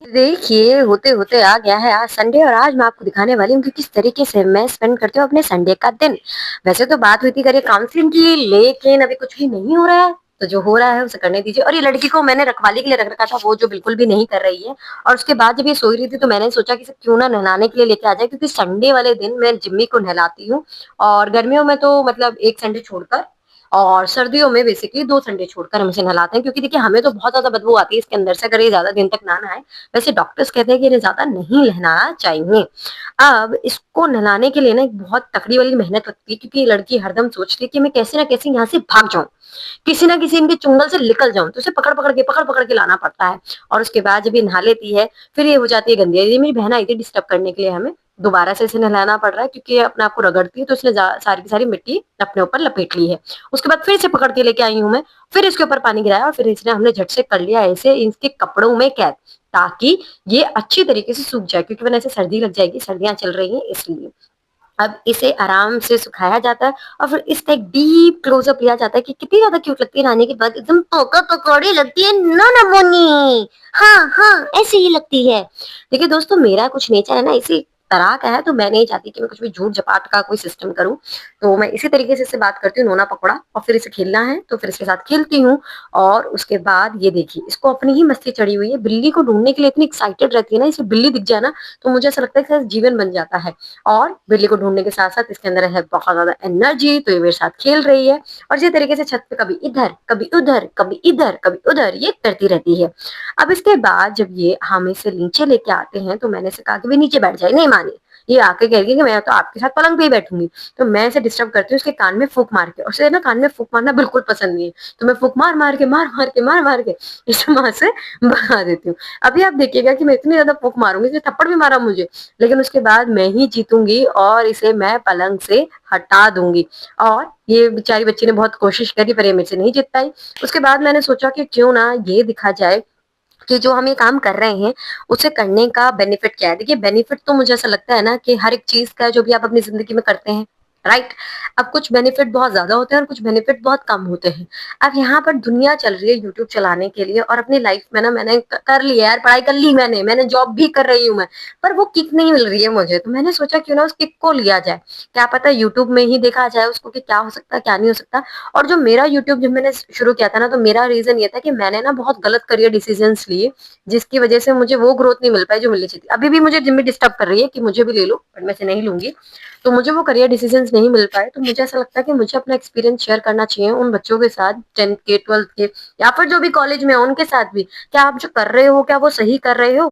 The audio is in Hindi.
देखिए, होते-होते आ गया है आज संडे और आज मैं आपको दिखाने वाली हूँ कि किस तरीके से मैं स्पेंड करती हूँ अपने संडे का दिन। वैसे तो बात हुई थी करिए काउंसलिंग की, लेकिन अभी कुछ भी नहीं हो रहा है, तो जो हो रहा है उसे करने दीजिए। और ये लड़की को मैंने रखवाली के लिए रख रखा था, वो जो बिल्कुल भी नहीं कर रही है। और उसके बाद जब ये सोई रही थी तो मैंने सोचा कि इसे क्यों ना नहलाने के लिए लेके आ जाए, क्योंकि संडे वाले दिन मैं जिम्मी को नहलाती हूँ। और गर्मियों में तो मतलब 1 संडे छोड़कर और सर्दियों में बेसिकली 2 संडे छोड़कर हम इसे नहलाते हैं, क्योंकि देखिए हमें तो बहुत ज़्यादा बदबू आती है इसके अंदर से अगर ये ज़्यादा दिन तक ना नहाए। वैसे डॉक्टर्स कहते हैं कि इन्हें ज़्यादा नहीं नहलाना चाहिए। अब इसको नहलाने के लिए ना एक बहुत तकड़ी वाली मेहनत लगती है, क्योंकि ये लड़की हरदम सोचती है कि मैं कैसे ना कैसे यहाँ से भाग जाऊँ, किसी ना किसी इनके चुंगल से निकल जाऊँ, तो उसे पकड़-पकड़ के लाना पड़ता है। और उसके बाद जब ये नहा लेती है, फिर ये हो जाती है गंदी। ये मेरी बहन आई थी डिस्टर्ब करने के लिए हमें, दोबारा से इसे नहलाना पड़ रहा है क्योंकि ये अपने आप को रगड़ती है, तो इसने सारी की सारी मिट्टी अपने ऊपर लपेट ली है। उसके बाद फिर इसे पकड़ के लेके आई हूँ मैं, फिर इसके ऊपर पानी गिराया और फिर इसने हमने झट से कर लिया ऐसे इसके कपड़ों में कैद, ताकि ये अच्छी तरीके से सूख जाए, क्योंकि वरना इसे सर्दी लग जाएगी, सर्दियाँ चल रही हैं इसलिए। अब इसे आराम से सुखाया जाता है और फिर इसका एक डीप क्लोज़अप लिया जाता है कि कितनी ज़्यादा क्यूट लगती है नहाने के बाद, एकदम पोका-पकौड़ी लगती है ना मुन्नी। हाँ, हाँ, ऐसे ही लगती है। देखिए दोस्तों, मेरा कुछ नेचर है ना इसी तरह का है, तो मैं नहीं चाहती कि मैं कुछ भी झूठ-झपाट का कोई सिस्टम करूँ। तो मैं इसी तरीके से इससे बात करती हूँ, नोना पकोड़ा, और फिर इसे खेलना है तो फिर इसके साथ खेलती हूँ। और उसके बाद ये देखिए, इसको अपनी ही मस्ती चढ़ी हुई है, बिल्ली को ढूँढने के लिए इतनी एक्साइटेड रहती है ना, इसे बिल्ली दिख जाए ना, तो मुझे ऐसा लगता है कि इसका जीवन बन जाता है। और बिल्ली को ढूँढने के साथ-साथ इसके अंदर है बहुत ज़्यादा एनर्जी, तो ये मेरे साथ खेल रही है और इसी तरीके से छत पे कभी इधर, कभी उधर, कभी इधर, कभी उधर ये करती रहती है। अब इसके बाद जब ये हम इसे नीचे लेके आते हैं, तो मैंने इसे कहा कि भई नीचे बैठ जाइए, नहीं मानी। ये आके कह रही है कि मैं तो आपके साथ पलंग पे ही बैठूँगी। तो मैं इसे डिस्टर्ब करती हूँ उसके कान में फूँक मार के, और उसे ना कान में फूँक मारना बिल्कुल पसंद नहीं है। तो मैं फूँक मार-मार के इसे वहाँ से भगा देती हूँ। अभी आप देखिएगा कि मैं इतनी ज़्यादा फूँक मारूँगी, इसने थप्पड़ भी मारा मुझे, लेकिन उसके बाद मैं ही जीतूँगी और इसे मैं पलंग से हटा दूँगी। और ये बेचारी बच्ची ने बहुत कोशिश करी पर ये मेरे से नहीं जीत पाई। उसके बाद मैंने सोचा कि क्यों ना ये देखा जाए कि जो हम ये काम कर रहे हैं, उसे करने का बेनिफिट क्या है? देखिए, बेनिफिट तो मुझे ऐसा लगता है ना कि हर एक चीज़ का जो भी आप अपनी ज़िंदगी में करते हैं, राइट? अब कुछ बेनिफिट बहुत ज़्यादा होते हैं और कुछ बेनिफिट बहुत कम होते हैं। अब यहाँ पर दुनिया चल रही है यूट्यूब चलाने के लिए, और अपनी लाइफ़ में ना मैंने कर ली है यार, पढ़ाई कर ली मैंने जॉब भी कर रही हूँ मैं, पर वो किक नहीं मिल रही है मुझे। तो मैंने सोचा क्यों ना उस किक को लिया जाए। क्या पता यूट्यूब में ही देखा जाए उसको कि क्या हो सकता है, क्या नहीं हो सकता। और जो मेरा यूट्यूब जब मैंने शुरू किया था ना, तो मेरा रीज़न ये था कि मैंने ना बहुत गलत करियर डिसीज़न्स लिए, जिसकी वजह से मुझे वो ग्रोथ नहीं मिल पाई जो मिलनी चाहिए थी। अभी भी मुझे जिम्मी डिस्टर्ब कर रही है कि मुझे भी ले लो, बट मैं इसे नहीं लूँगी। तो मुझे वो करियर डिसीज़न्स नहीं मिल पाए, तो मुझे ऐसा लगता है कि मुझे अपना एक्सपीरियंस शेयर करना चाहिए उन बच्चों के साथ 10th के, 12th के, या फिर जो भी कॉलेज में है उनके साथ भी। क्या आप जो कर रहे हो, क्या वो सही कर रहे हो?